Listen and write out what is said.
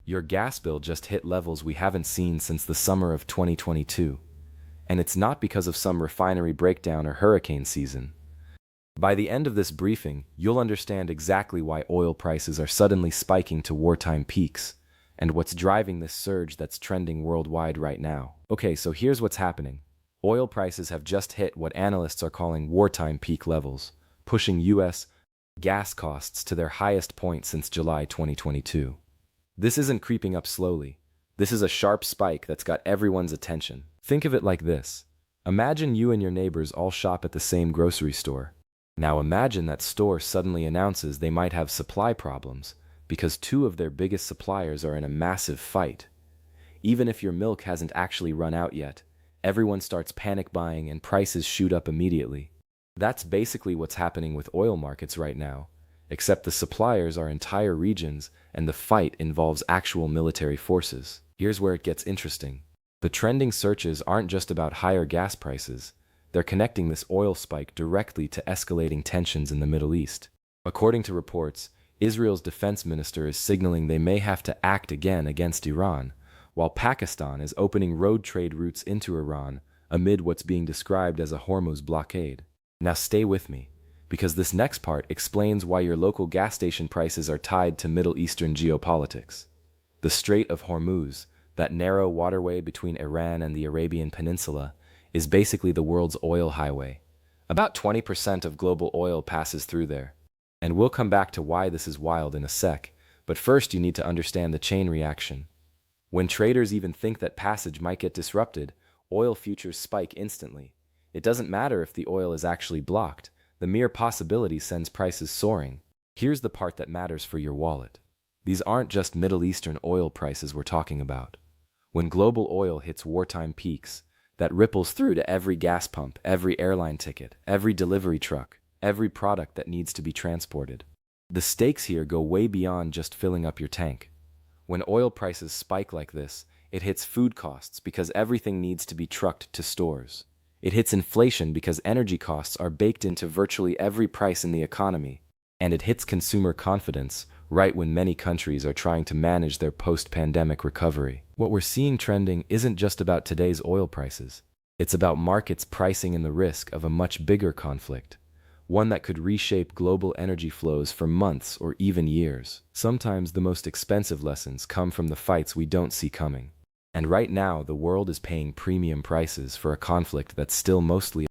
Your gas bill just hit levels we haven't seen since the summer of 2022. And it's not because of some refinery breakdown or hurricane season. By the end of this briefing, you'll understand exactly why oil prices are suddenly spiking to wartime peaks, and what's driving this surge that's trending worldwide right now. Okay, so here's what's happening. Oil prices have just hit what analysts are calling wartime peak levels, pushing U.S. gas costs to their highest point since July 2022. This isn't creeping up slowly. This is a sharp spike that's got everyone's attention. Think of it like this. Imagine you and your neighbors all shop at the same grocery store. Now imagine that store suddenly announces they might have supply problems because two of their biggest suppliers are in a massive fight. Even if your milk hasn't actually run out yet, everyone starts panic buying and prices shoot up immediately. That's basically what's happening with oil markets right now, except the suppliers are entire regions and the fight involves actual military forces. Here's where it gets interesting. The trending searches aren't just about higher gas prices. They're connecting this oil spike directly to escalating tensions in the Middle East. According to reports, Israel's defense minister is signaling they may have to act again against Iran, while Pakistan is opening road trade routes into Iran amid what's being described as a Hormuz blockade. Now stay with me, because this next part explains why your local gas station prices are tied to Middle Eastern geopolitics. The Strait of Hormuz, that narrow waterway between Iran and the Arabian Peninsula, is basically the world's oil highway. About 20% of global oil passes through there. And we'll come back to why this is wild in a sec, but first you need to understand the chain reaction. When traders even think that passage might get disrupted, oil futures spike instantly. It doesn't matter if the oil is actually blocked. The mere possibility sends prices soaring. Here's the part that matters for your wallet. These aren't just Middle Eastern oil prices we're talking about. When global oil hits wartime peaks, that ripples through to every gas pump, every airline ticket, every delivery truck, every product that needs to be transported. The stakes here go way beyond just filling up your tank. When oil prices spike like this, it hits food costs because everything needs to be trucked to stores. It hits inflation because energy costs are baked into virtually every price in the economy. And it hits consumer confidence right when many countries are trying to manage their post-pandemic recovery. What we're seeing trending isn't just about today's oil prices. It's about markets pricing in the risk of a much bigger conflict, one that could reshape global energy flows for months or even years. Sometimes the most expensive lessons come from the fights we don't see coming. And right now, the world is paying premium prices for a conflict that's still mostly